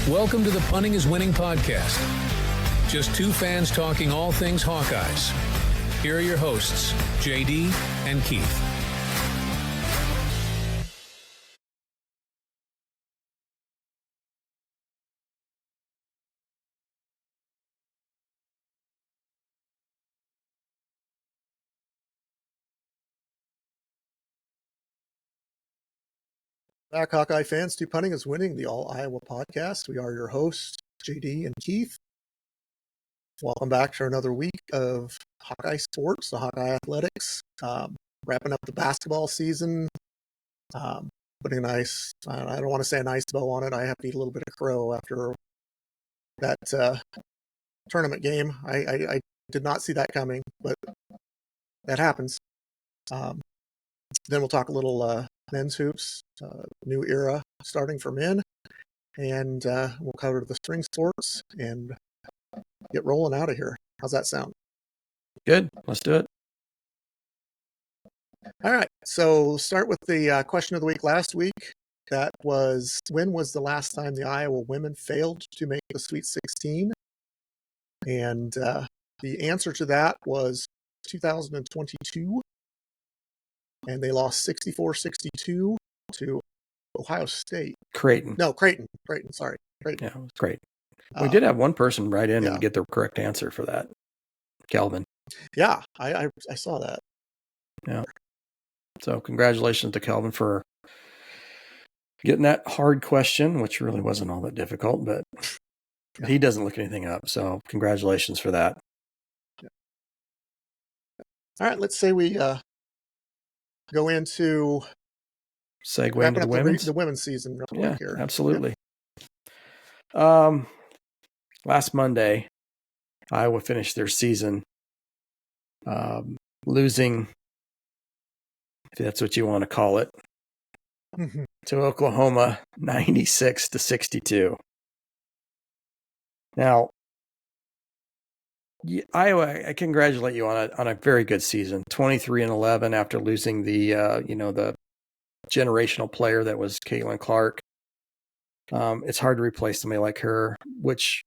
Welcome to the Punting is Winning podcast. Just two fans talking all things Hawkeyes. Here are your hosts, JD and Keith. Back, Hawkeye fans, to Punting is Winning, the All Iowa podcast. We are your hosts, JD and Keith. Welcome back to another week of Hawkeye sports, the Hawkeye athletics. Wrapping up the basketball season, putting a nice, I don't want to say a nice bow on it. I have to eat a little bit of crow after that tournament game. I did not see that coming, but that happens. Then we'll talk a little men's hoops, new era starting for men, and we'll cover the spring sports and get rolling out of here. How's that sound? Good. Let's do it. All right. So start with the question of the week last week. That was, when was the last time the Iowa women failed to make the Sweet 16? And the answer to that was 2022. And they lost 64-62 to Ohio State. Creighton. No, Creighton. Sorry. Creighton. Yeah, it was great. We did have one person write in and get the correct answer for that. Kelvin. Yeah, I saw that. Yeah. So congratulations to Kelvin for getting that hard question, which really wasn't all that difficult, but he doesn't look anything up. So congratulations for that. Yeah. All right, let's say we go into segue into the women's season real quick here. Absolutely. Last Monday, Iowa finished their season losing, if that's what you want to call it, to Oklahoma 96-62. Now, Iowa, I congratulate you on a very good season. 23-11 after losing the the generational player that was Caitlin Clark. It's hard to replace somebody like her, which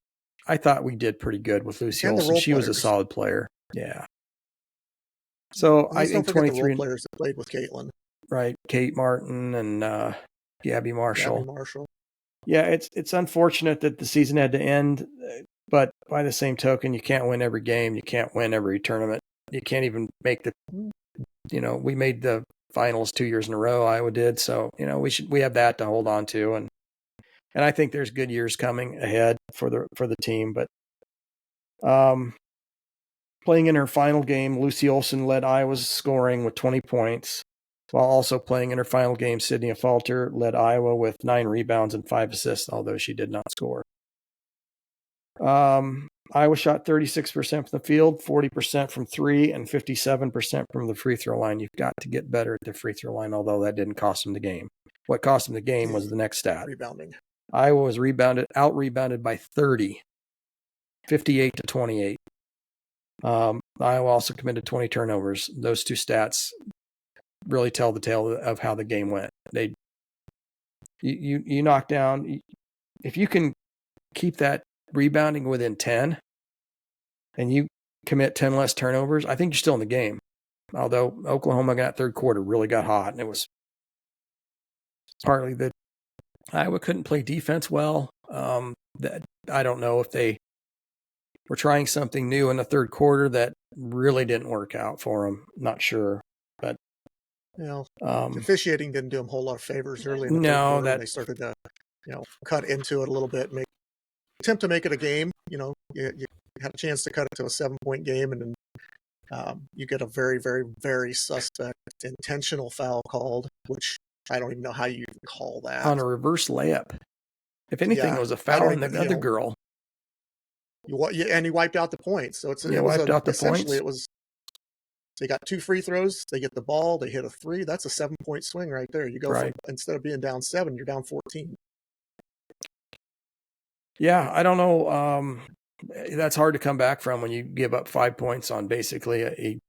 I thought we did pretty good with Lucy Olson. She was a solid player. Yeah. So I think 23 the role players that played with Caitlin. Right, Kate Martin and Gabby Marshall. Yeah, it's unfortunate that the season had to end, but by the same token, you can't win every game. You can't win every tournament. You can't even make we made the finals 2 years in a row. Iowa did, so we have that to hold on to, and I think there's good years coming ahead for the team. But playing in her final game, Lucy Olson led Iowa's scoring with 20 points. While also playing in her final game, Sydney Falter led Iowa with 9 rebounds and 5 assists, although she did not score. Iowa shot 36% from the field, 40% from 3, and 57% from the free throw line. You've got to get better at the free throw line, although that didn't cost them the game. What cost them the game was the next stat. Rebounding. Iowa was out-rebounded by 30, 58-28. Iowa also committed 20 turnovers. Those two stats really tell the tale of how the game went. You knock down, if you can keep that rebounding within 10 and you commit 10 less turnovers, I think you're still in the game. Although Oklahoma got third quarter really got hot, and it was partly that Iowa couldn't play defense well. That I don't know if they were trying something new in the third quarter that really didn't work out for them. Not sure, but officiating didn't do them a whole lot of favors early in the third quarter. They started to, cut into it a little bit, attempt to make it a game. You had a chance to cut it to a 7-point game, and then you get a very, very, very suspect intentional foul called, which I don't even know how you call that. On a reverse layup. If anything, it was a foul on the other girl. And he wiped out the points. So essentially it was. They got 2 free throws. They get the ball. They hit a 3. That's a 7-point swing right there. You go instead of being down 7, you're down 14. Yeah, I don't know. That's hard to come back from when you give up 5 points on basically an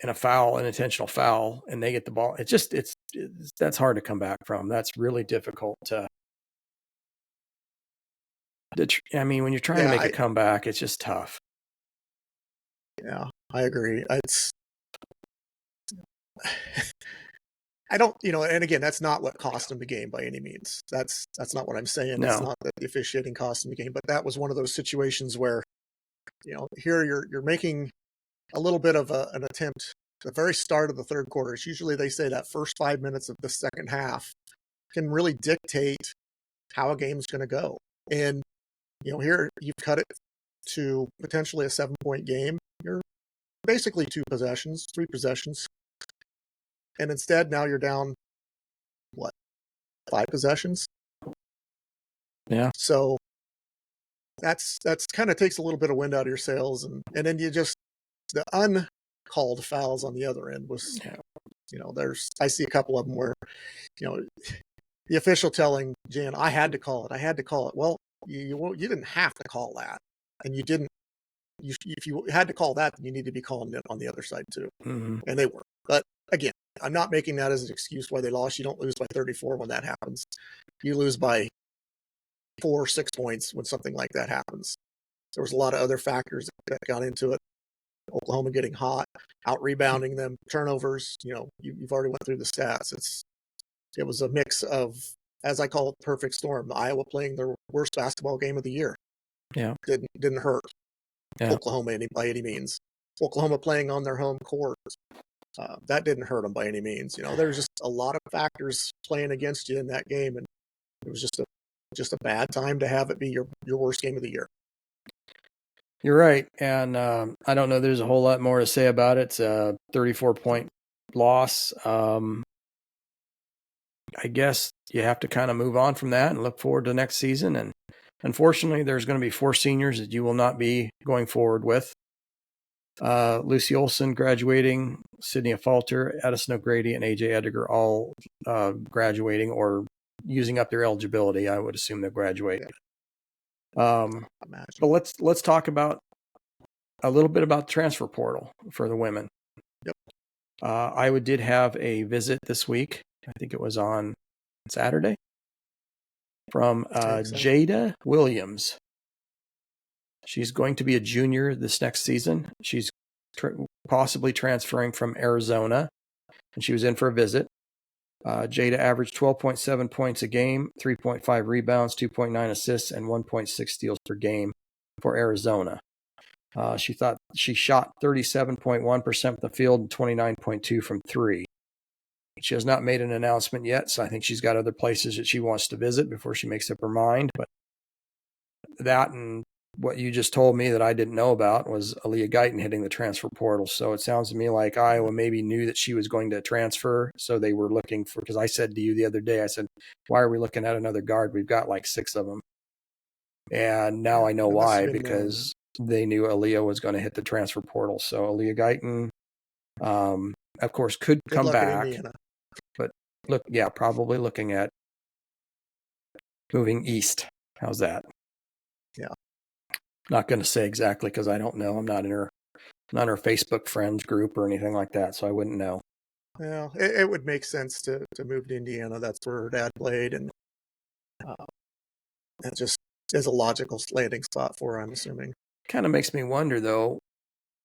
intentional foul, and they get the ball. That's hard to come back from. That's really difficult to I mean, when you're trying to make a comeback, it's just tough. Yeah, I agree. I don't, and again, that's not what cost him the game by any means. That's not what I'm saying. No. It's not that the officiating cost him the game, but that was one of those situations where, here you're making a little bit of an attempt at the very start of the third quarter. It's usually, they say, that first 5 minutes of the second half can really dictate how a game's going to go. And, here you've cut it to potentially a 7-point game. You're basically 3 possessions. And instead, now you're down, 5 possessions? Yeah. So that's kind of takes a little bit of wind out of your sails. And then the uncalled fouls on the other end was, I see a couple of them where, the official telling Jan, I had to call it. Well, you didn't have to call that. And you didn't, if you had to call that, then you need to be calling it on the other side too. Mm-hmm. And they were. But again, I'm not making that as an excuse why they lost. You don't lose by 34 when that happens. You lose by 4 or 6 points when something like that happens. There was a lot of other factors that got into it. Oklahoma getting hot, out rebounding them, turnovers. You've already went through the stats. It was a mix of, as I call it, perfect storm. Iowa playing their worst basketball game of the year. Yeah, didn't hurt Oklahoma by any means. Oklahoma playing on their home court. That didn't hurt them by any means. There's just a lot of factors playing against you in that game, and it was just a bad time to have it be your worst game of the year. You're right, and I don't know. There's a whole lot more to say about it. It's a 34-point loss. I guess you have to kind of move on from that and look forward to next season. And unfortunately, there's going to be 4 seniors that you will not be going forward with. Lucy Olson graduating, Sydney Falter, Addison O'Grady, and AJ Ediger all graduating or using up their eligibility. I would assume they'll graduate. But let's talk about a little bit about the transfer portal for the women. Yep. Iowa did have a visit this week. I think it was on Saturday from Jada Williams. She's going to be a junior this next season. She's possibly transferring from Arizona, and she was in for a visit. Jada averaged 12.7 points a game, 3.5 rebounds, 2.9 assists, and 1.6 steals per game for Arizona. She shot 37.1% from the field and 29.2% from 3. She has not made an announcement yet, so I think she's got other places that she wants to visit before she makes up her mind. But that and what you just told me that I didn't know about was Aaliyah Guyton hitting the transfer portal. So it sounds to me like Iowa maybe knew that she was going to transfer. So they were looking for, because I said to you the other day, I said, why are we looking at another guard? We've got like 6 of them. And now I know why, because they knew Aaliyah was going to hit the transfer portal. So Aaliyah Guyton, of course, could come back. But probably looking at moving east. How's that? Yeah. Not going to say exactly because I don't know. I'm not in her Facebook friends group or anything like that, so I wouldn't know. Well, it would make sense to move to Indiana. That's where her dad played, and that just is a logical landing spot for her, I'm assuming. Kind of makes me wonder, though,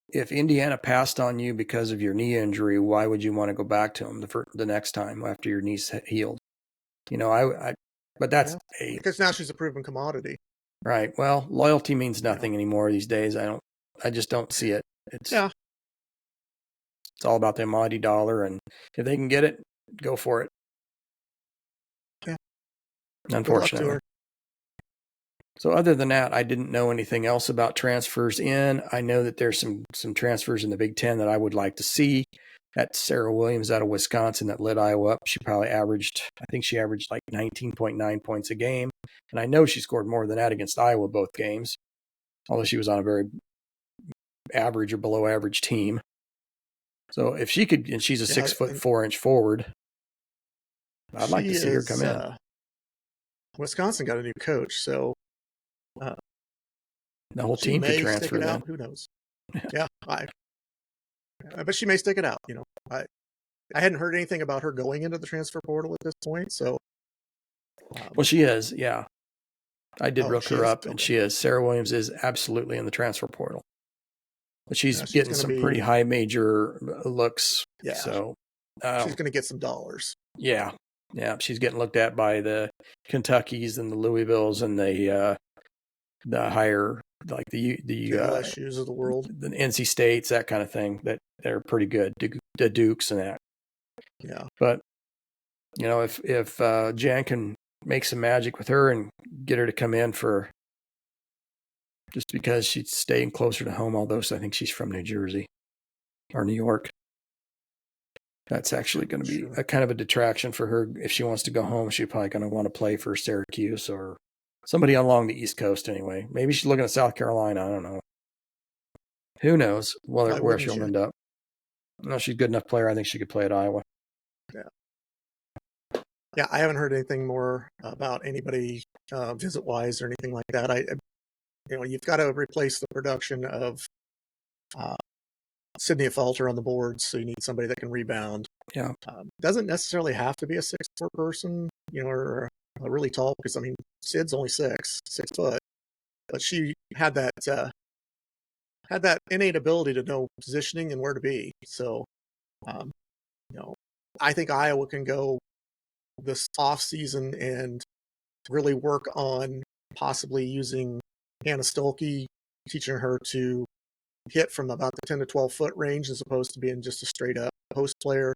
if Indiana passed on you because of your knee injury, why would you want to go back to them the next time after your knee's healed? But that's because now she's a proven commodity. Right. Well, loyalty means nothing anymore these days. I just don't see it. It's all about the almighty dollar, and if they can get it, go for it. Yeah. Unfortunately. So other than that, I didn't know anything else about transfers in. I know that there's some transfers in the Big Ten that I would like to see. That Sarah Williams out of Wisconsin that lit Iowa up. She averaged like 19.9 points a game. And I know she scored more than that against Iowa both games, although she was on a very average or below average team. So if she could, and she's a 6'4" forward, I'd like to see her come in. Wisconsin got a new coach, so the whole team could transfer then. Who knows? Yeah, but she may stick it out. I hadn't heard anything about her going into the transfer portal at this point. So, well, she is, yeah. I did look her up, and Okay. she is. Sarah Williams is absolutely in the transfer portal. But she's getting some pretty high major looks. Yeah. So she's going to get some dollars. Yeah. Yeah. She's getting looked at by the Kentuckys and the Louisvilles and the higher, like the LSUs of the world, the NC States, that kind of thing, that they're pretty good. The Dukes and that. Yeah. But, if Jan can make some magic with her and get her to come in for, just because she's staying closer to home, although I think she's from New Jersey or New York. That's actually going to be a kind of a detraction for her. If she wants to go home, she's probably going to want to play for Syracuse or somebody along the East Coast anyway. Maybe she's looking at South Carolina. I don't know. Who knows where she'll end up. No, she's a good enough player. I think she could play at Iowa. Yeah, I haven't heard anything more about anybody visit-wise or anything like that. You've got to replace the production of Sydney Falter on the boards, so you need somebody that can rebound. Yeah. Doesn't necessarily have to be a 6'4" person, or a really tall, because Sid's only 6 foot, but she had that innate ability to know positioning and where to be. So, I think Iowa can go this off season and really work on possibly using Hannah Stolke, teaching her to hit from about the 10 to 12 foot range as opposed to being just a straight up post player.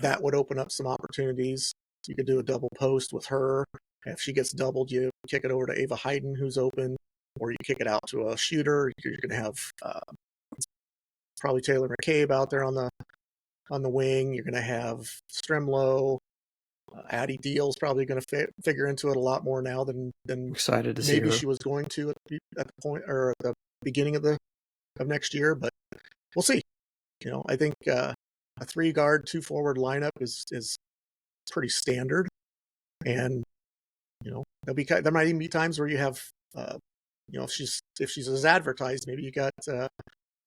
That would open up some opportunities. You could do a double post with her. If she gets doubled, you kick it over to Ava Hayden, who's open, or you kick it out to a shooter. You're going to have probably Taylor McCabe out there on the wing. You're going to have Stremlow. Addie Deal's probably going to figure into it a lot more now than excited to maybe see her. she was going to at the point, or at the beginning of next year. But we'll see. I think a 3-guard, 2-forward lineup is pretty standard, and there might even be times where you have if she's as advertised, maybe you got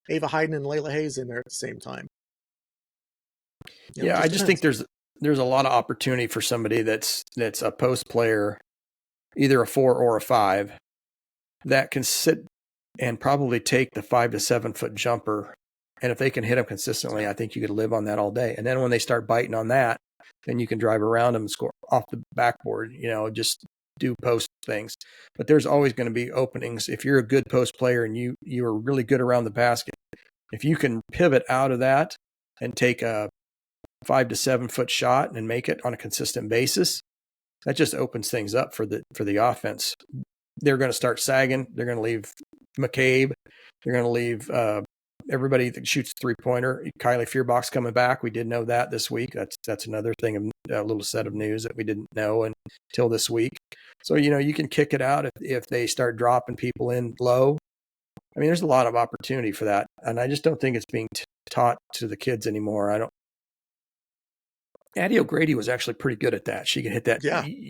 Ava Hayden and Layla Hayes in there at the same time. I just think there's a lot of opportunity for somebody that's a post player, either a 4 or a 5, that can sit and probably take the 5 to 7 foot jumper. And if they can hit them consistently, I think you could live on that all day. And then when they start biting on that, then you can drive around them and score off the backboard, just do post things. But there's always going to be openings. If you're a good post player and you are really good around the basket, if you can pivot out of that and take a 5 to 7 foot shot and make it on a consistent basis, that just opens things up for the offense. They're going to start sagging. They're going to leave McCabe. They're going to leave everybody that shoots 3-pointer. Kylie Fearbach's coming back. We did know that this week. That's another thing, a little set of news that we didn't know until this week. So, you can kick it out if they start dropping people in low. There's a lot of opportunity for that. And I just don't think it's being taught to the kids anymore. Addie O'Grady was actually pretty good at that. She can hit that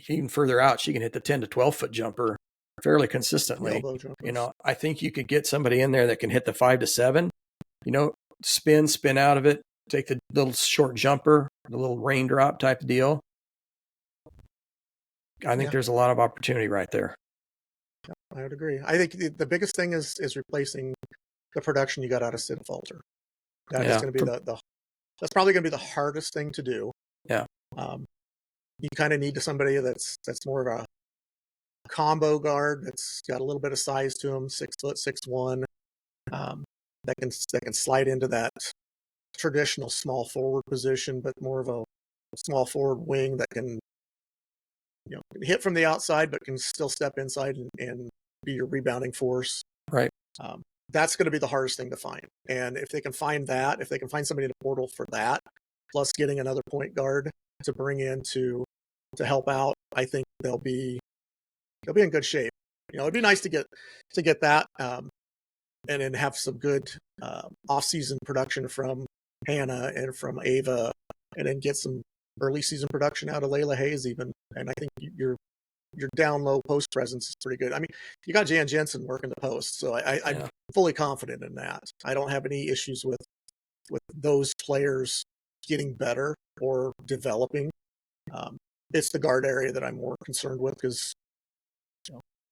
even further out. She can hit the 10 to 12 foot jumper fairly consistently. I think you could get somebody in there that can hit the 5 to 7, spin out of it, take the little short jumper, the little raindrop type of deal. I think there's a lot of opportunity right there. I would agree. I think the biggest thing is replacing the production you got out of Sid Falter. That is going to be that's probably going to be the hardest thing to do. Yeah. You kind of need somebody that's more of a combo guard, that's got a little bit of size to him, 6 foot, 6'1", that can slide into that traditional small forward position, but more of a small forward wing that can hit from the outside, but can still step inside and be your rebounding force. Right. That's going to be the hardest thing to find. And if they can find that, if they can find somebody in the portal for that, plus getting another point guard to bring in to help out, I think they'll be in good shape. It'd be nice to get that and then have some good off-season production from Hannah and from Ava, and then get some early season production out of Layla Hayes even. And I think your down low post presence is pretty good. You got Jan Jensen working the post, so I'm fully confident in that. I don't have any issues with those players getting better or developing. It's the guard area that I'm more concerned with, because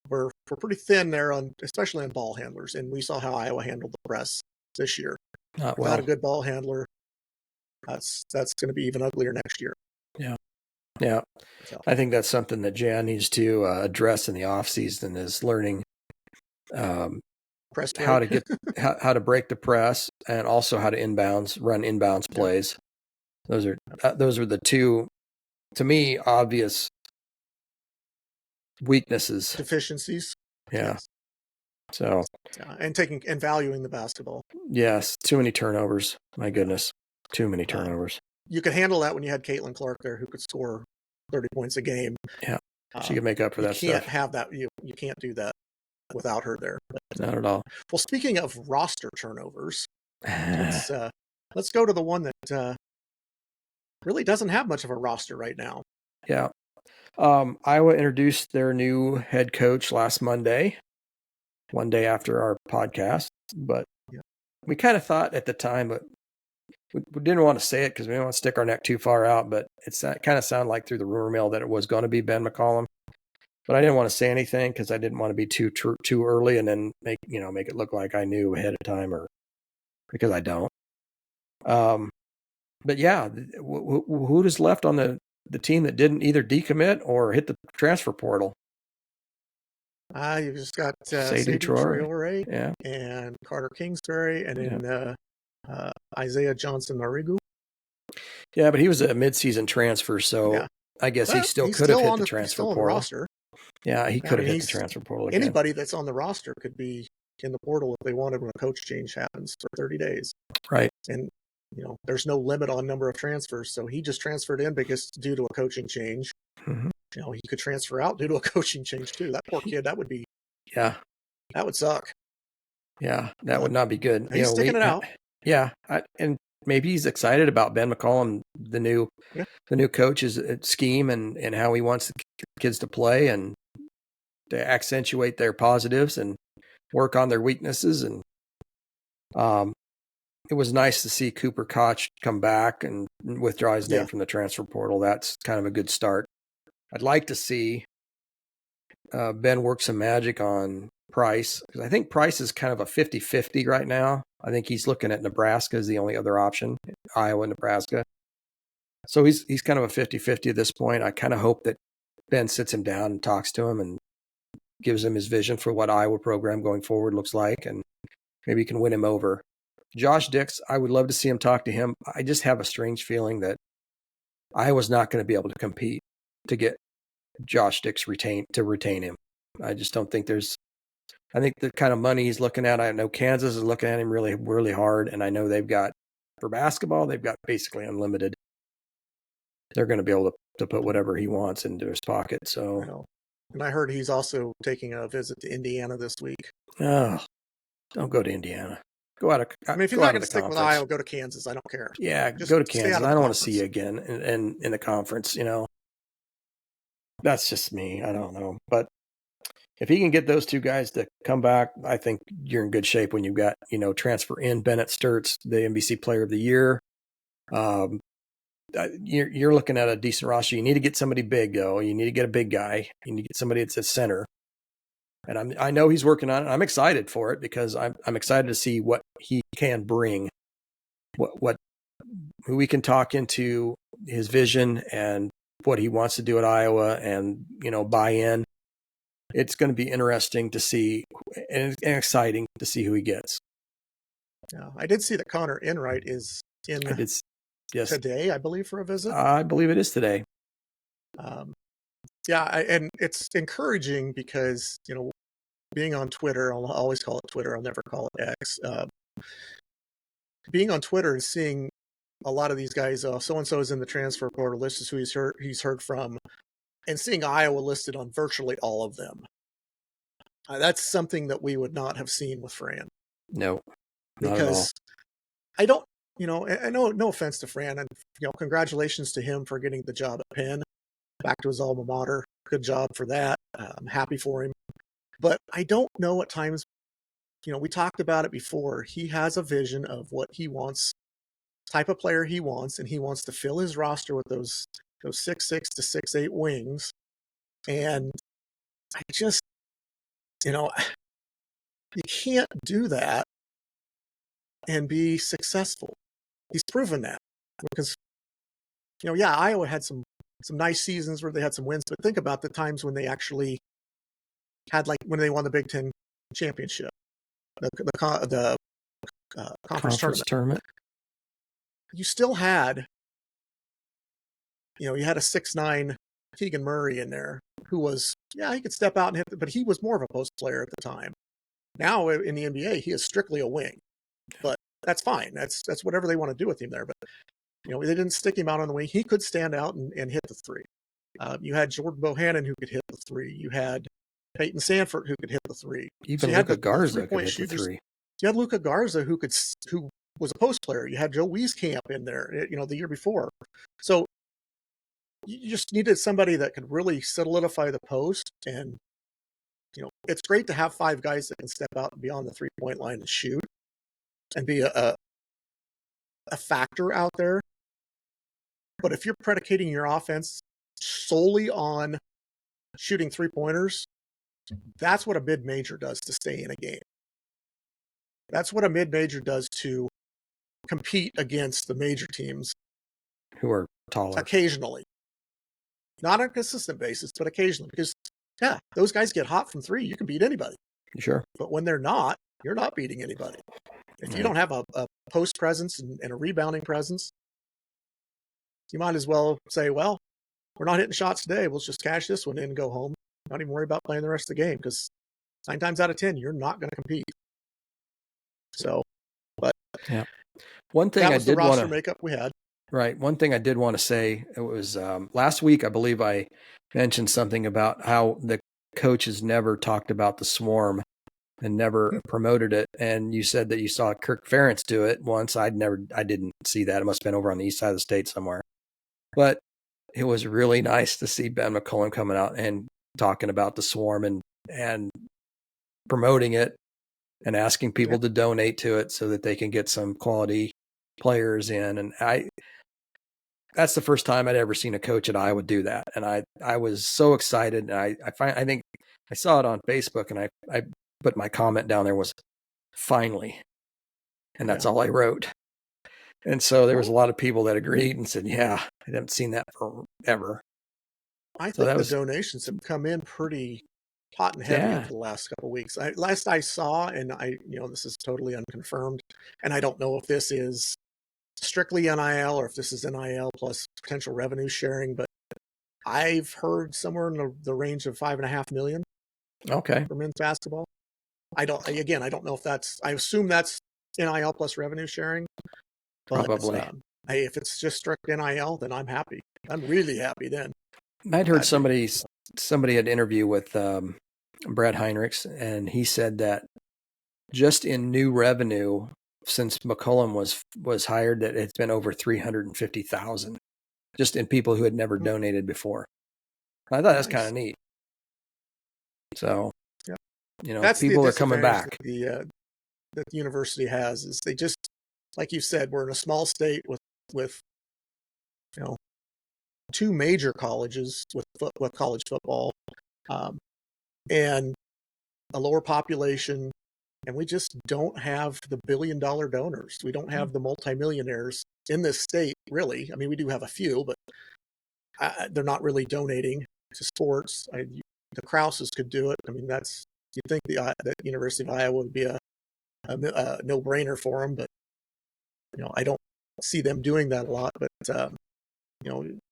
we're pretty thin there on, especially on ball handlers. And we saw how Iowa handled the press this year. Not Without well. a good ball handler, that's going to be even uglier next year. Yeah. So, I think that's something that Jan needs to address in the offseason is learning press how break. to get how to break the press and also how to run inbounds plays. Those are the two, to me, obvious weaknesses. Deficiencies. Yeah. Yes. So and valuing the basketball. yes, too many turnovers. My goodness, too many turnovers. You could handle that when you had Caitlin Clark there, who could score 30 points a game. Yeah, she could make up for that stuff. You can't have that. You can't do that without her there. But, not at all. Well, speaking of roster turnovers, let's go to the one that really doesn't have much of a roster right now. Yeah. Iowa introduced their new head coach last Monday, one day after our podcast. But we kind of thought at the time, but we didn't want to say it because we didn't want to stick our neck too far out. But it kind of sounded like through the rumor mill that it was going to be Ben McCollum. But I didn't want to say anything because I didn't want to be too early and then make it look like I knew ahead of time, or because I don't. But yeah, who is left on the team that didn't either decommit or hit the transfer portal? You've just got Sadie Traore, yeah, and Carter Kingsbury, and then Isaiah Johnson Marigu. Yeah, but he was a midseason transfer, so I guess he still could have hit the transfer portal. Roster. Yeah, he could have hit the transfer portal again. Anybody that's on the roster could be in the portal if they wanted when a coach change happens for 30 days. Right. And, there's no limit on number of transfers. So he just transferred in because due to a coaching change. Mm-hmm. He could transfer out due to a coaching change too. That poor kid, that would be. Yeah. That would suck. Yeah, that would not be good. He's sticking it out. Yeah. And maybe he's excited about Ben McCollum, the new coach's scheme and how he wants the kids to play and to accentuate their positives and work on their weaknesses. And it was nice to see Cooper Koch come back and withdraw his name from the transfer portal. That's kind of a good start. I'd like to see Ben work some magic on Price, because I think Price is kind of a 50-50 right now. I think he's looking at Nebraska as the only other option, Iowa, Nebraska. So he's kind of a 50-50 at this point. I kind of hope that Ben sits him down and talks to him and gives him his vision for what Iowa program going forward looks like, and maybe he can win him over. Josh Dix, I would love to see him talk to him. I just have a strange feeling that Iowa's not going to be able to compete to get Josh Dix retain him. I just don't think I think the kind of money he's looking at, I know Kansas is looking at him really, really hard. And I know for basketball, they've got basically unlimited. They're going to be able to put whatever he wants into his pocket. So, and I heard he's also taking a visit to Indiana this week. Oh, don't go to Indiana. Go out of. If you're not going to stick with Iowa, go to Kansas. I don't care. Yeah, just go to Kansas. I don't want to see you again in the conference. That's just me. I don't know, but if he can get those two guys to come back, I think you're in good shape when you've got transfer in Bennett Sturtz, the NBC Player of the Year. You're looking at a decent roster. You need to get somebody big, though. You need to get a big guy. You need to get somebody that's at center. And I know he's working on it. I'm excited for it because I'm excited to see what he can bring, who we can talk into his vision and what he wants to do at Iowa, and buy in. It's going to be interesting to see and exciting to see who he gets. Yeah, I did see that Connor Enright is in today, I believe, for a visit. I believe it is today. And it's encouraging because being on Twitter, I'll always call it Twitter. I'll never call it X. Being on Twitter and seeing a lot of these guys, so-and-so is in the transfer portal. This is who he's heard from. And seeing Iowa listed on virtually all of them. That's something that we would not have seen with Fran. No, because I don't, I know, no offense to Fran, and congratulations to him for getting the job at Penn, back to his alma mater. Good job for that. I'm happy for him. But I don't know at times, we talked about it before. He has a vision of what he wants, type of player he wants, and he wants to fill his roster with those 6'6" to 6'8" wings. And you know, you can't do that and be successful. He's proven that because, yeah, Iowa had some nice seasons where they had some wins, but think about the times when they actually had, like when they won the Big Ten championship, the conference tournament. You still had, you had a 6'9" Keegan Murray in there who was, he could step out and hit, but he was more of a post player at the time. Now in the NBA, he is strictly a wing, but that's fine. That's whatever they want to do with him there. But, they didn't stick him out on the wing. He could stand out and hit the three. You had Jordan Bohannon who could hit the three. You had Peyton Sanford who could hit the three. Even Luka Garza could hit the three. You had Luka Garza who was a post player. You had Joe Wieskamp in there, the year before. So you just needed somebody that could really solidify the post. And, it's great to have 5 guys that can step out beyond the 3-point line and shoot and be a factor out there. But if you're predicating your offense solely on shooting 3-pointers, that's what a mid-major does to stay in a game. That's what a mid-major does to compete against the major teams who are taller occasionally. Not on a consistent basis, but occasionally. Because, those guys get hot from 3. You can beat anybody. Sure. But when they're not, you're not beating anybody. If you don't have a post presence and a rebounding presence, you might as well say, well, we're not hitting shots today. We'll just cash this one in and go home. Not even worry about playing the rest of the game because 9 times out of 10, you're not going to compete. So, but one thing that was I did the roster want to makeup we had. Right. One thing I did want to say, it was last week, I believe I mentioned something about how the coaches never talked about the swarm and never promoted it. And you said that you saw Kirk Ferentz do it once. I didn't see that. It must have been over on the east side of the state somewhere. But it was really nice to see Ben McCollum coming out and talking about the swarm and promoting it and asking people to donate to it so that they can get some quality players in. And that's the first time I'd ever seen a coach at Iowa do that. And I was so excited. And I think I saw it on Facebook and I put my comment down there was finally, and that's all I wrote. And so there was a lot of people that agreed and said, I haven't seen that forever. I think the donations have come in pretty hot and heavy over the last couple of weeks. Last I saw, and this is totally unconfirmed, and I don't know if this is strictly NIL or if this is NIL plus potential revenue sharing, but I've heard somewhere in the range of $5.5 million. Okay. For men's basketball. I don't know if I assume that's NIL plus revenue sharing. But, probably. If it's just strict NIL, then I'm happy. I'm really happy then. I'd heard somebody had an interview with Brad Heinrichs, and he said that just in new revenue since McCollum was hired, that it's been over $350,000 just in people who had never donated before. I thought that's kind of neat. So, that's people are coming back. That the university has is they just, like you said, we're in a small state with 2 major colleges with college football, and a lower population, and we just don't have the billion-dollar donors. We don't have the multimillionaires in this state, really. I mean, we do have a few, but they're not really donating to sports. The Krauses could do it. I mean, you'd think the University of Iowa would be a no-brainer for them, but I don't see them doing that a lot. But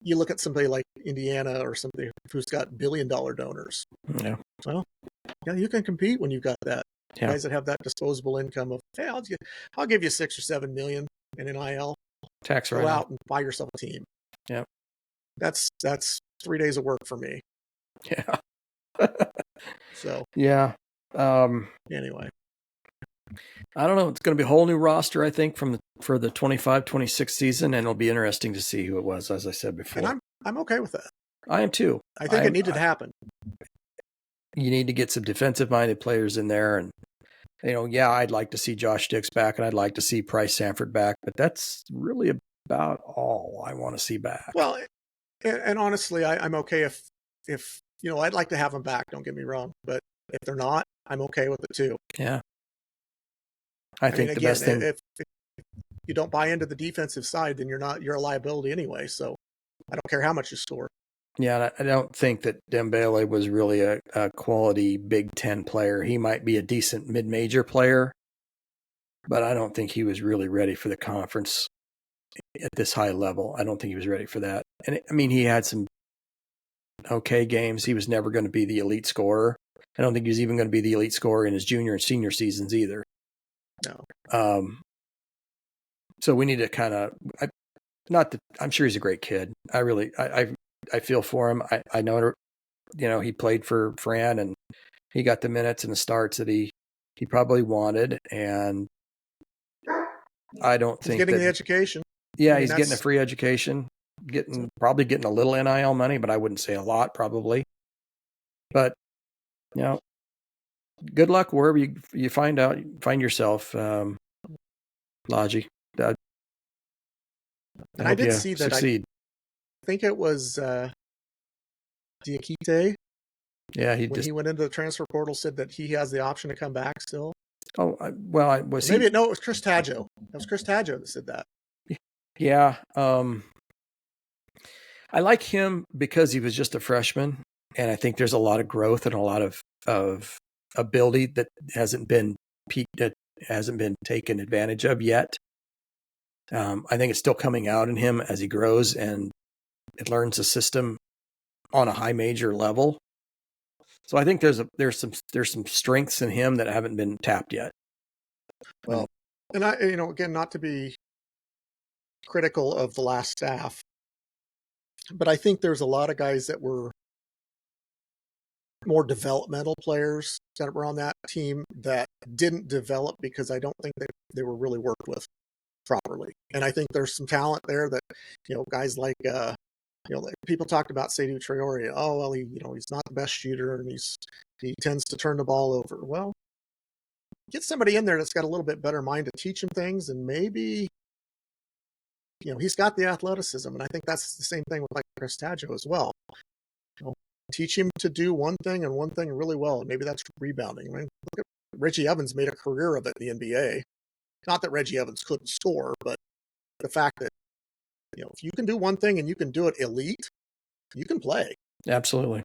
you look at somebody like Indiana or somebody who's got billion-dollar donors. Yeah. Well, you can compete when you've got that. Yeah. Guys that have that disposable income of, hey, I'll give you 6 or 7 million in NIL. Tax Go out and buy yourself a team. Yeah. That's 3 days of work for me. Yeah. So. Yeah. Anyway. I don't know. It's going to be a whole new roster, I think, for the 25-26 season, and it'll be interesting to see who it was, as I said before. And I'm okay with that. I am too. I think it needed to happen. You need to get some defensive-minded players in there, and I'd like to see Josh Dix back, and I'd like to see Price Sanford back, but that's really about all I want to see back. Well, and honestly, I'm okay if I'd like to have him back. Don't get me wrong, but If they're not, I'm okay with it too. Yeah. I think mean, the again, best thing. if you don't buy into the defensive side, then you're a liability anyway. So I don't care how much you score. Yeah, I don't think that Dembele was really a quality Big Ten player. He might be a decent mid-major player, but I don't think he was really ready for the conference at this high level. I don't think he was ready for that. And I mean, he had some okay games. He was never going to be the elite scorer. I don't think he was even going to be the elite scorer in his junior and senior seasons either. No. So we need to kind of, I'm sure he's a great kid. I feel for him. I know, he played for Fran and he got the minutes and the starts that he probably wanted. And I don't think he's getting the education. Yeah, I mean, he's getting a free education, probably getting a little NIL money, but I wouldn't say a lot probably. But, good luck wherever you find yourself, Logi. And I did see that. Succeed. I think it was Diakite. Yeah, he went into the transfer portal, said that he has the option to come back still. Oh, well, it was it was Chris Taggio. It was Chris Taggio that said that. Yeah. I like him because he was just a freshman, and I think there's a lot of growth and a lot of ability that hasn't been taken advantage of yet. I think it's still coming out in him as he grows and it learns the system on a high major level. So I think there's some strengths in him that haven't been tapped yet. Well, and I, again, not to be critical of the last staff, but I think there's a lot of guys that were more developmental players that were on that team that didn't develop because I don't think they were really worked with properly. And I think there's some talent there that, guys like, like people talked about Seydou Traoré. Oh, well, he's not the best shooter and he tends to turn the ball over. Well, get somebody in there that's got a little bit better mind to teach him things, and maybe, he's got the athleticism. And I think that's the same thing with like Chris Taggio as well. Teach him to do one thing and one thing really well. And maybe that's rebounding. I mean, look at Reggie Evans made a career of it in the NBA. Not that Reggie Evans couldn't score, but the fact that, if you can do one thing and you can do it elite, you can play. Absolutely.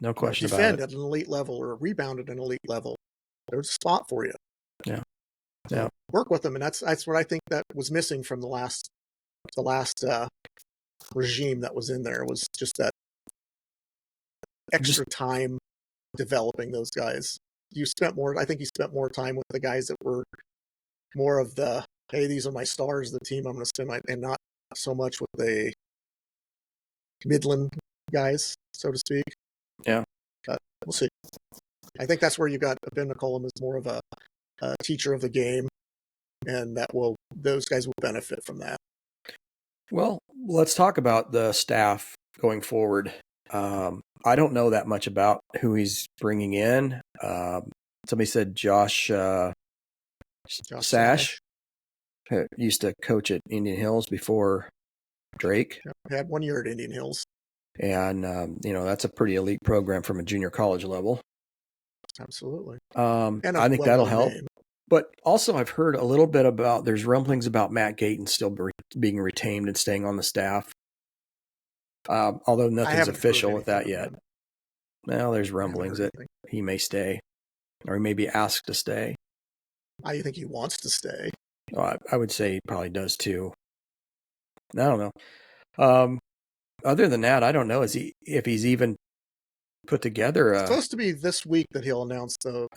No question about it. Defend at an elite level or rebound at an elite level. There's a spot for you. Yeah. So work with them. And that's what I think that was missing from the last regime that was in there, was just that extra time developing those guys. I think you spent more time with the guys that were more of the, hey, these are my stars of the team I'm going to spend and not so much with the Midland guys, so to speak. Yeah. But we'll see. I think that's where you got Ben McCollum as more of a teacher of the game, and those guys will benefit from that. Well, let's talk about the staff going forward. I don't know that much about who he's bringing in. Somebody said Josh Sash, who used to coach at Indian Hills before Drake. He had 1 year at Indian Hills. And, that's a pretty elite program from a junior college level. Absolutely. And I think that'll help. Name. But also I've heard a little bit there's rumblings about Matt Gayton still being retained and staying on the staff. Although nothing's official with that yet. Well, there's rumblings that he may stay, or he may be asked to stay. I think he wants to stay. Oh, I would say he probably does too. I don't know. Other than that, I don't know. If he's even put together it's supposed to be this week that he'll announce the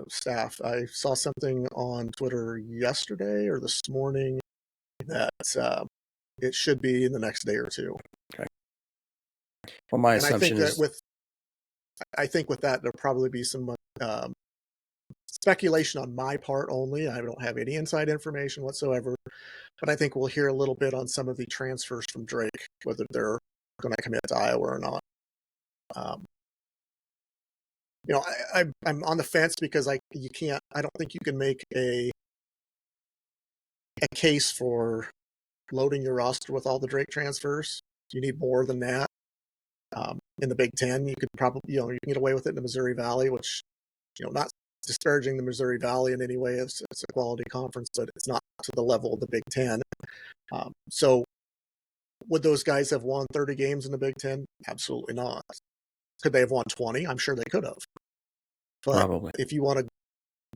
staff. I saw something on Twitter yesterday or this morning that it should be in the next day or two. Okay. Well, my assumption is I think with that there'll probably be some speculation on my part only. I don't have any inside information whatsoever, but I think we'll hear a little bit on some of the transfers from Drake, whether they're going to commit to Iowa or not. I'm on the fence because I don't think you can make a case for loading your roster with all the Drake transfers. You need more than that. In the Big Ten, you could probably, you can get away with it in the Missouri Valley, which, not disparaging the Missouri Valley in any way. It's a quality conference, but it's not to the level of the Big Ten. So would those guys have won 30 games in the Big Ten? Absolutely not. Could they have won 20? I'm sure they could have. But Probably. if you want to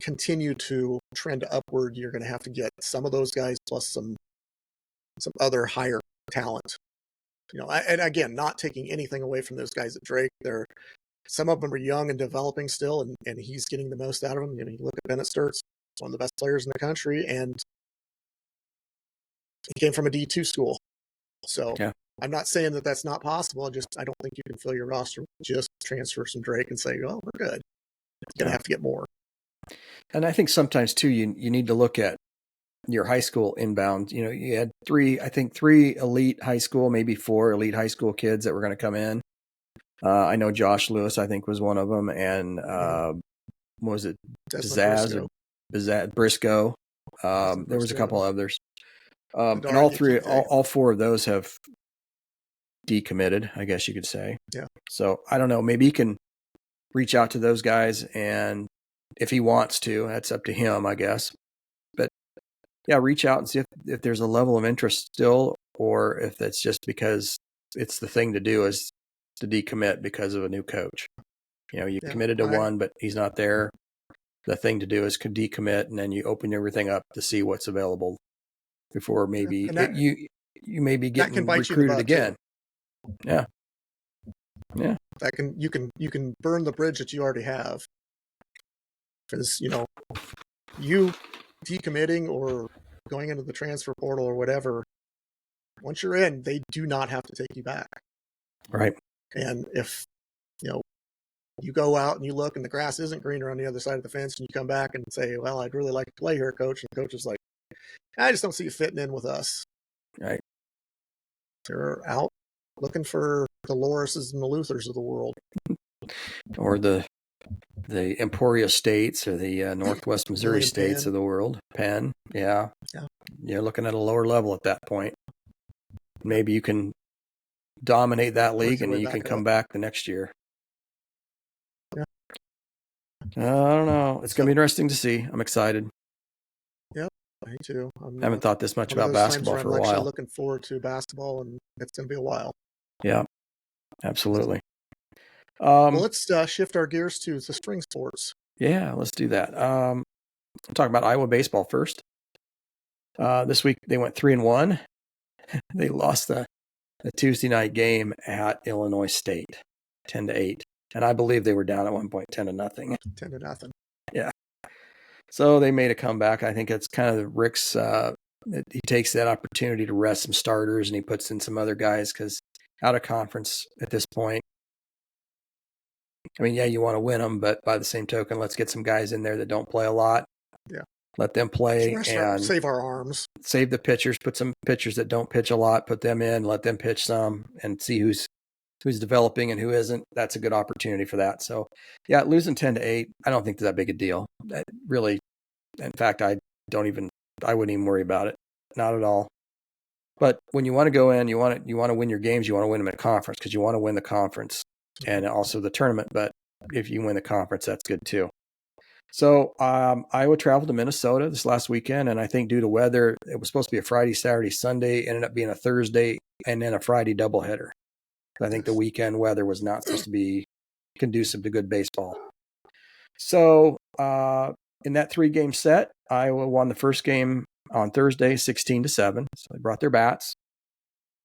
continue to trend upward, you're going to have to get some of those guys plus some other higher talent. And again, not taking anything away from those guys at Drake. Some of them are young and developing still, and he's getting the most out of them. You look at Bennett Sturtz, one of the best players in the country, and he came from a D2 school. So yeah. I'm not saying that that's not possible. I don't think you can fill your roster with just transfer some Drake and say, oh, we're good. You're going to have to get more. And I think sometimes, too, you need to look at your high school inbound. You had three elite high school, maybe 4 elite high school kids that were going to come in. I know Josh Lewis, I think, was one of them. And what was it? Briscoe. There was a couple others. And all 4 of those have decommitted, I guess you could say. Yeah. So I don't know. Maybe he can reach out to those guys, and if he wants to, that's up to him, I guess. But yeah, reach out and see if there's a level of interest still, or if that's just because it's the thing to do is to decommit because of a new coach. You committed to one, but he's not there. The thing to do is decommit, and then you open everything up to see what's available before maybe you may be getting recruited again. Yeah. Yeah. You can burn the bridge that you already have. Because, you decommitting or going into the transfer portal or whatever, once you're in, they do not have to take you back. Right. And if, you go out and you look and the grass isn't greener on the other side of the fence, and you come back and say, well, I'd really like to play here, coach. And the coach is like, I just don't see you fitting in with us. Right. They're out looking for the Lorises and the Luthers of the world. Or the Emporia states or the Northwest Missouri states of the world. Penn. Yeah. You're looking at a lower level at that point. Maybe you can dominate that league and you can come back the next year. Yeah. I don't know. It's going to be interesting to see. I'm excited. Yep. Me too. I haven't thought this much about basketball for a while. I'm looking forward to basketball, and it's going to be a while. Yeah, absolutely. Well, let's shift our gears to the spring sports. Yeah, let's do that. I'll talk about Iowa baseball first. This week they went 3-1. They lost the Tuesday night game at Illinois State, 10-8, and I believe they were down at one point 10-0. 10-0. Yeah. So they made a comeback. I think it's kind of Rick's. He takes that opportunity to rest some starters, and he puts in some other guys because out of conference at this point. I mean, yeah, you want to win them, but by the same token, let's get some guys in there that don't play a lot. Yeah. Let them play and save our arms. Save the pitchers. Put some pitchers that don't pitch a lot. Put them in. Let them pitch some, and see who's developing and who isn't. That's a good opportunity for that. So, yeah, losing 10-8, I don't think it's that big a deal. Really, in fact, I wouldn't even worry about it. Not at all. But when you want to go in, you want to win your games. You want to win them in conference because you want to win the conference and also the tournament. But if you win the conference, that's good too. So Iowa traveled to Minnesota this last weekend, and I think due to weather, it was supposed to be a Friday, Saturday, Sunday. Ended up being a Thursday and then a Friday doubleheader. I think the weekend weather was not supposed to be conducive to good baseball. So in that 3-game set, Iowa won the first game on Thursday, 16-7. So they brought their bats.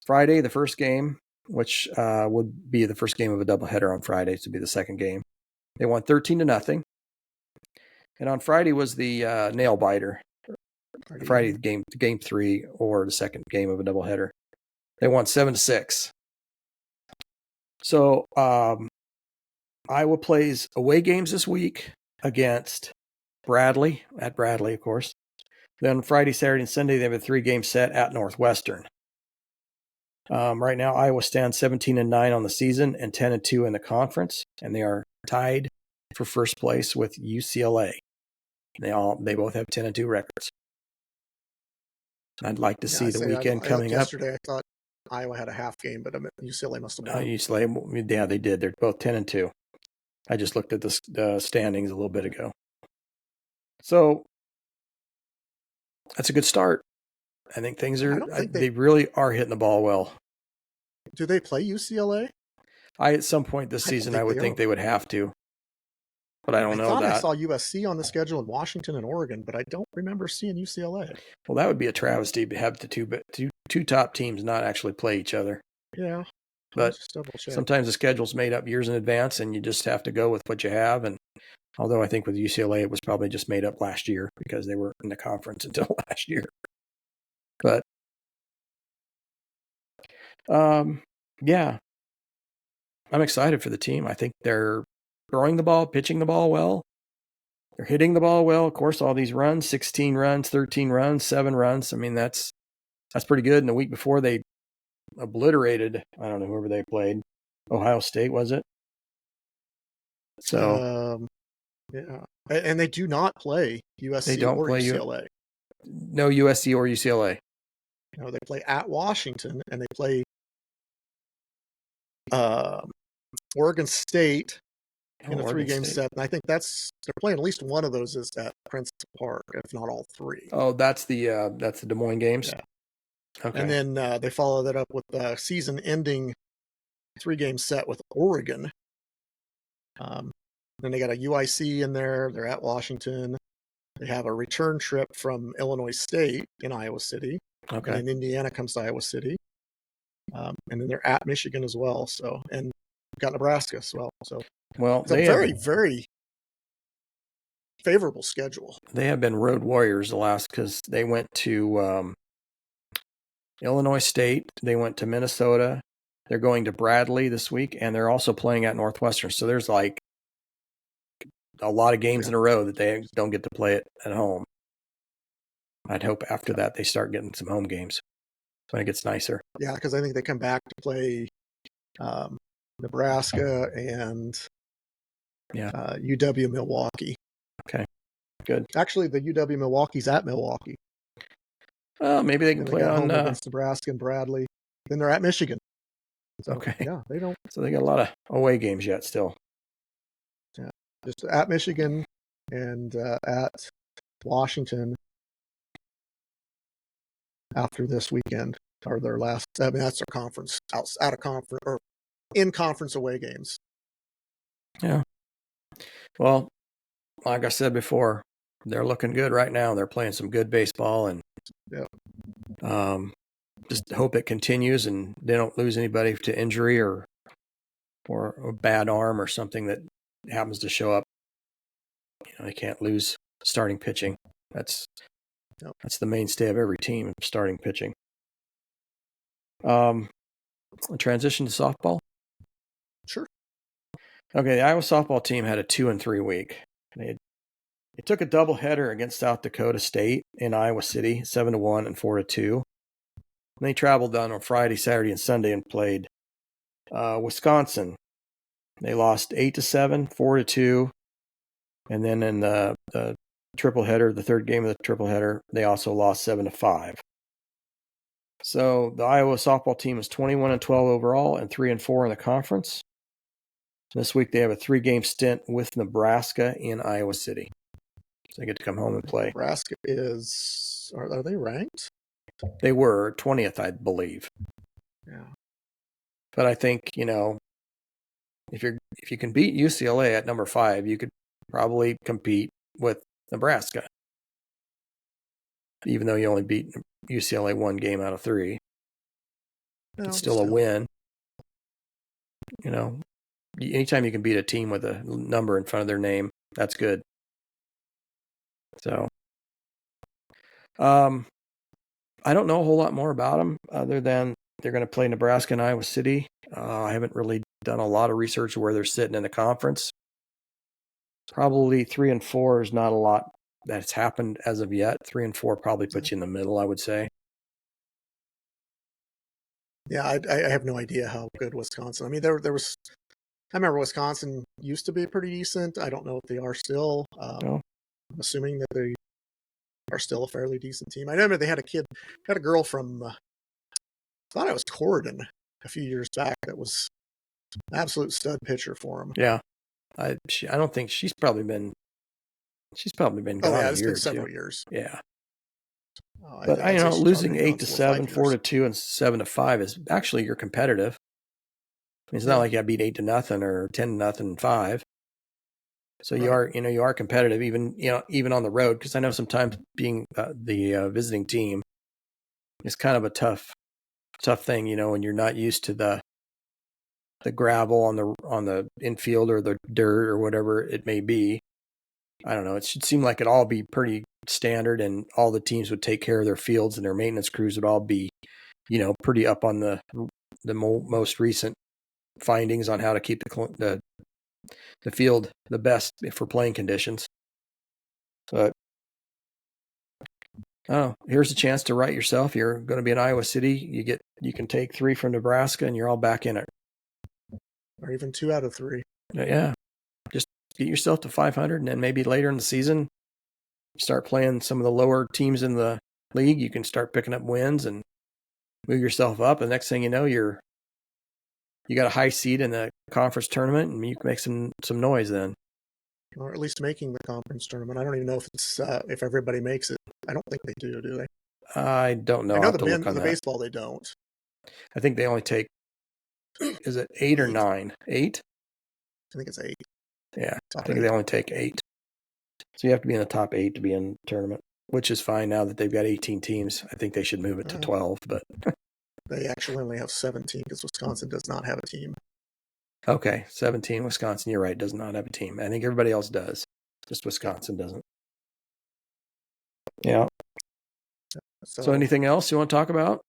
Friday, the first game, which would be the first game of a doubleheader on Friday, to be the second game. They won 13-0. And on Friday was the nail biter. Friday, game 3, or the second game of a doubleheader. They won 7-6. So Iowa plays away games this week against Bradley, at Bradley, of course. Then Friday, Saturday, and Sunday, they have a 3-game set at Northwestern. Right now, Iowa stands 17-9 on the season and 10-2 in the conference, and they are tied for first place with UCLA. They both have 10-2 records. I'd like to see the weekend coming up. Yesterday, I thought Iowa had a half game, but UCLA must have won. UCLA, yeah, they did. They're both 10-2. I just looked at the standings a little bit ago. So that's a good start. I think they really are hitting the ball well. Do they play UCLA? At some point this season, I would think they would have to, but I don't know that. I saw USC on the schedule in Washington and Oregon, but I don't remember seeing UCLA. Well, that would be a travesty to have the two top teams not actually play each other. Yeah. But sometimes the schedule's made up years in advance, and you just have to go with what you have. And although I think with UCLA, it was probably just made up last year because they were in the conference until last year. But, yeah, I'm excited for the team. I think they're throwing the ball, pitching the ball well. They're hitting the ball well. Of course, all these runs, 16 runs, 13 runs, 7 runs. I mean, that's pretty good. And the week before, they obliterated, I don't know, whoever they played. Ohio State, was it? So, yeah. And they do not play USC or UCLA. No USC or UCLA. No, they play at Washington, and they play Oregon State in a 3-game set. And I think they're playing at least one of those is at Princeton Park, if not all 3. Oh, that's the Des Moines games? Yeah. Okay. And then they follow that up with the season-ending 3-game set with Oregon. Then they got a UIC in there. They're at Washington. They have a return trip from Illinois State in Iowa City. Okay. And then Indiana comes to Iowa City. And then they're at Michigan as well. So, and got Nebraska as well. So, it's a very, very favorable schedule. They have been road warriors because they went to Illinois State. They went to Minnesota. They're going to Bradley this week, and they're also playing at Northwestern. So there's like a lot of games in a row that they don't get to play it at home. I'd hope after that they start getting some home games when it gets nicer. Yeah, because I think they come back to play Nebraska and UW Milwaukee. Okay, good. Actually, the UW Milwaukee's at Milwaukee. Maybe they can play on against Nebraska and Bradley. Then they're at Michigan. So, okay. Yeah, they don't. So they got a lot of away games yet still. Yeah, just at Michigan and at Washington after this weekend are their last. I mean, that's their conference out of conference or in conference away games. Yeah. Well, like I said before, they're looking good right now. They're playing some good baseball, and just hope it continues and they don't lose anybody to injury or a bad arm or something that happens to show up. They can't lose starting pitching. That's the mainstay of every team, starting pitching. Transition to softball. Sure. Okay, the Iowa softball team had a 2-3 week. They took a doubleheader against South Dakota State in Iowa City, 7-1 and 4-2. And they traveled down on Friday, Saturday, and Sunday and played Wisconsin. They lost 8-7, 4-2, and then in the tripleheader, the third game of the tripleheader, they also lost 7-5. So the Iowa softball team is 21-12 overall and 3-4 in the conference. This week they have a 3-game stint with Nebraska in Iowa City. So they get to come home and play. Nebraska are they ranked? They were 20th, I believe. Yeah. But I think, if you can beat UCLA at number 5, you could probably compete with Nebraska. Even though you only beat UCLA 1 game out of 3. It's still a win. Anytime you can beat a team with a number in front of their name, that's good. So, I don't know a whole lot more about them other than they're going to play Nebraska and Iowa City. I haven't really done a lot of research where they're sitting in the conference. Probably 3-4 is not a lot that's happened as of yet. 3-4 probably puts you in the middle, I would say. Yeah, I have no idea how good Wisconsin. I mean, there was. I remember Wisconsin used to be pretty decent. I don't know if they are still. I'm assuming that they are still a fairly decent team. I remember they had a girl from thought it was Corridon a few years back that was an absolute stud pitcher for him. Yeah. I don't think she's probably been Oh, gone yeah, a it's year been or several two. years. Yeah. I'd But say she's losing probably been 8-7, 4 or 5 4-2, and 7-5 is actually you're competitive. It's not like you got beat 8-0 or 10-0, 5. So you are, you are competitive even on the road. Because I know sometimes being the visiting team is kind of a tough thing, when you're not used to the gravel on the infield or the dirt or whatever it may be. I don't know. It should seem like it'd all be pretty standard, and all the teams would take care of their fields, and their maintenance crews would all be, pretty up on the most recent findings on how to keep the field the best for playing conditions. But here's a chance to write yourself. You're going to be in Iowa City. You can take 3 from Nebraska, and you're all back in it. Or even 2 out of 3. Yeah. Just get yourself to 500, and then maybe later in the season, start playing some of the lower teams in the league. You can start picking up wins and move yourself up. And the next thing you know, you got a high seed in the conference tournament, and you can make some noise then. Or at least making the conference tournament. I don't even know if it's if everybody makes it. I don't think they do they? I don't know. I I'll know have to look on the that. baseball they don't. I think they only take, is it 8 or 9? 8? I think it's 8. Yeah, Top I think 8. they only take 8. So you have to be in the top 8 to be in the tournament, which is fine now that they've got 18 teams. I think they should move it to 12, but they actually only have 17 because Wisconsin does not have a team. Okay, 17. Wisconsin, you're right, does not have a team. I think everybody else does. Just Wisconsin doesn't. Yeah. So anything else you want to talk about?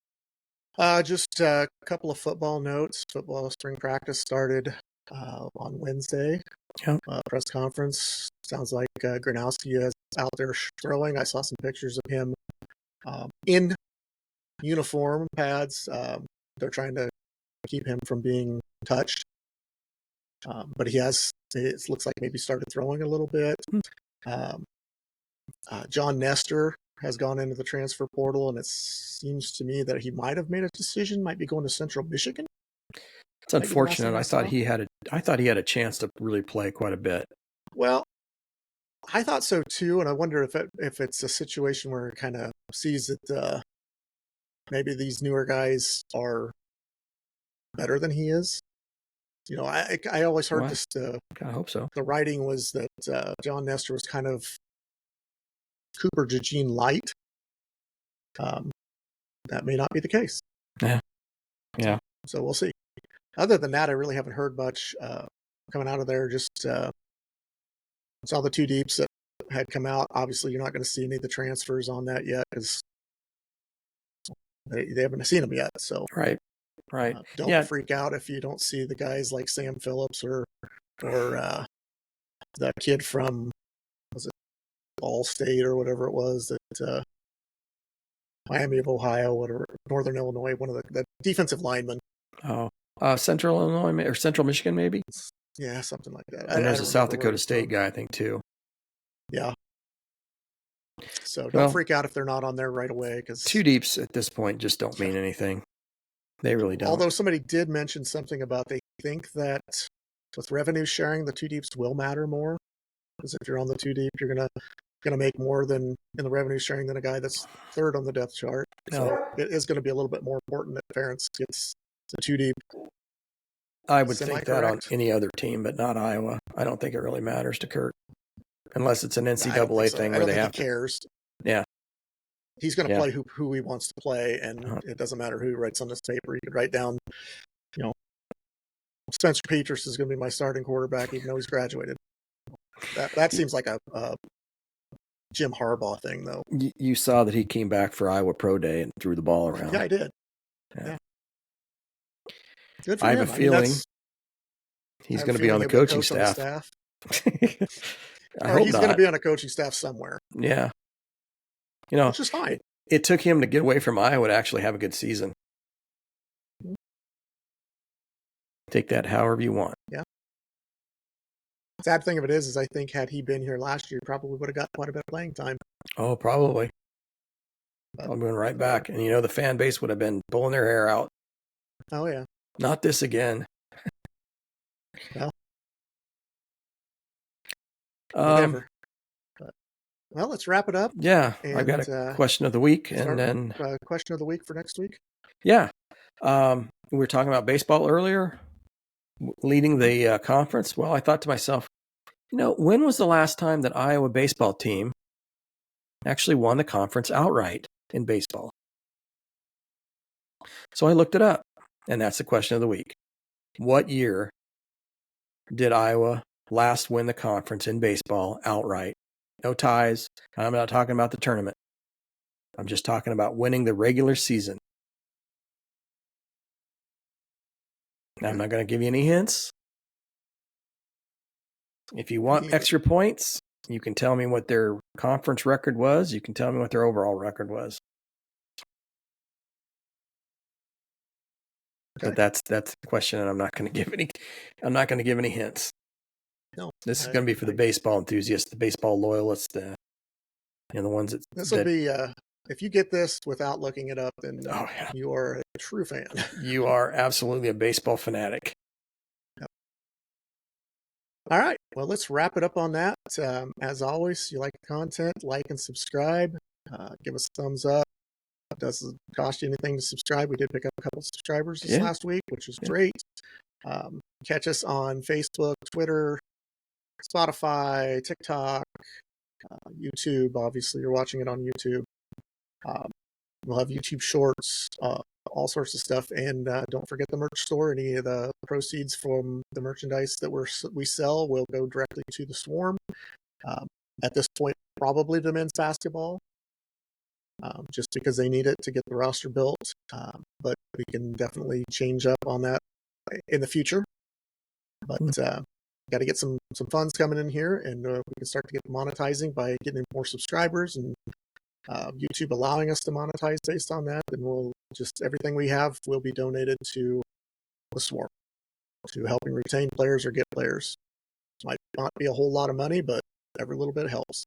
Just a couple of football notes. Football spring practice started on Wednesday. Yep. Press conference. Sounds like Gronowski is out there throwing. I saw some pictures of him in uniform pads. They're trying to keep him from being touched. But it looks like maybe started throwing a little bit. John Nestor has gone into the transfer portal, and it seems to me that he might have made a decision, might be going to Central Michigan. It's unfortunate. I thought he had a chance to really play quite a bit. Well, I thought so too, and I wonder if it's a situation where it kind of sees that maybe these newer guys are better than he is. I always heard this. I hope so. The writing was that John Nestor was kind of Cooper DeJean light. That may not be the case. Yeah. So we'll see. Other than that, I really haven't heard much coming out of there. Just saw the 2 deeps that had come out. Obviously, you're not going to see any of the transfers on that yet because they haven't seen them yet. So right. Don't freak out if you don't see the guys like Sam Phillips or the kid from Ball State or whatever it was that Miami of Ohio, whatever, Northern Illinois, one of the defensive linemen. Oh, Central Illinois or Central Michigan, maybe. Yeah, something like that. And there's a South Dakota State guy, I think, too. Yeah. So don't freak out if they're not on there right away, because 2 deeps at this point just don't mean anything. They really don't. Although somebody did mention something about they think that with revenue sharing, the 2 deeps will matter more. Because if you're on the 2 deep, you're gonna make more than in the revenue sharing than a guy that's 3rd on the depth chart. So it is going to be a little bit more important that Ferentz gets the 2 deep. I would think that on any other team, but not Iowa. I don't think it really matters to Kurt, unless it's an NCAA thing where they have to. Cares. Yeah, he's going to play who he wants to play, and it doesn't matter who writes on this paper. You could write down, Spencer Petras is going to be my starting quarterback, even though he's graduated. That seems like a Jim Harbaugh thing, though. You saw that he came back for Iowa Pro Day and threw the ball around. Yeah, I did. Yeah. Good for I him. have a feeling he's going to be on the coaching staff. I hope he's not. going to be on a coaching staff somewhere. Yeah. Which is fine. It took him to get away from Iowa to actually have a good season. Take that however you want. Yeah. Sad thing of it is I think had he been here last year, he probably would have got quite a bit of playing time. Oh, probably. I'm going right back. And the fan base would have been pulling their hair out. Oh yeah. Not this again. Well, whatever. But, well, let's wrap it up. Yeah, And I've got a question of the week, and then question of the week for next week. Yeah, we were talking about baseball earlier, leading the conference. Well, I thought to myself, when was the last time that Iowa baseball team actually won the conference outright in baseball? So I looked it up, and that's the question of the week. What year did Iowa last win the conference in baseball outright? No ties. I'm not talking about the tournament. I'm just talking about winning the regular season. Now, I'm not going to give you any hints. If you want extra points, you can tell me what their conference record was. You can tell me what their overall record was. Okay. But that's the question, and I'm not going to give any hints. No, this is going to be for the baseball enthusiasts, the baseball loyalists, the ones that. This will be if you get this without looking it up, then oh, yeah. You are a true fan. You are absolutely a baseball fanatic. Yep. All right. Well, let's wrap it up on that. As always, you like the content, like and subscribe. Give us a thumbs up. It doesn't cost you anything to subscribe. We did pick up a couple of subscribers this last week, which is great. Catch us on Facebook, Twitter, Spotify, TikTok, YouTube. Obviously, you're watching it on YouTube. We'll have YouTube shorts, all sorts of stuff. And don't forget the merch store. Any of the proceeds from the merchandise that we sell will go directly to the Swarm. At this point, probably the men's basketball, just because they need it to get the roster built. But we can definitely change up on that in the future. But got to get some funds coming in here, and we can start to get monetizing by getting more subscribers and YouTube allowing us to monetize based on that. Then we'll just everything we have will be donated to the Swarm, to helping retain players or get players. Might not be a whole lot of money, but every little bit helps.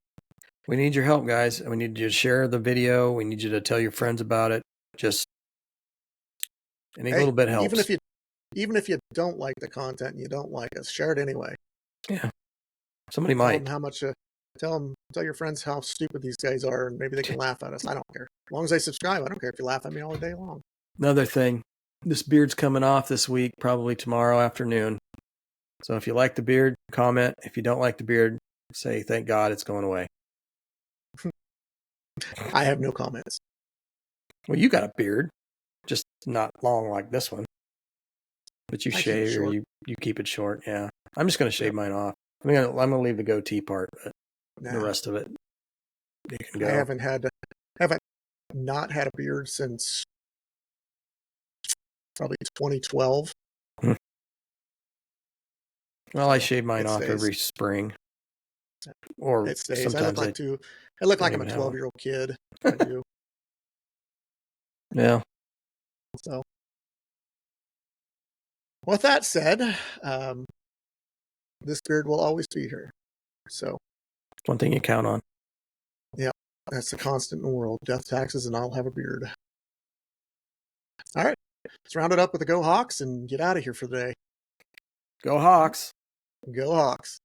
We need your help, guys. We need you to share the video. We need you to tell your friends about it. Just any little bit helps. Even if you don't like the content and you don't like us, share it anyway. Yeah, somebody might. Tell your friends how stupid these guys are, and maybe they can laugh at us. I don't care. As long as they subscribe, I don't care if you laugh at me all day long. Another thing, this beard's coming off this week, probably tomorrow afternoon. So if you like the beard, comment. If you don't like the beard, say, thank God it's going away. I have no comments. Well, you got a beard, just not long like this one. But you shave, or you keep it short. Yeah, I'm just going to shave mine off. I'm going to leave the goatee part, but the rest of it, you can go. I haven't not had a beard since probably 2012. Well, I shave mine off every spring. Or it stays. Sometimes I look like I'm a 12-year-old kid. I do. Yeah. So, with that said, this beard will always be here. So, one thing you count on. Yeah, that's the constant in the world. Death, taxes, and I'll have a beard. All right. Let's round it up with the Go Hawks and get out of here for the day. Go Hawks. Go Hawks.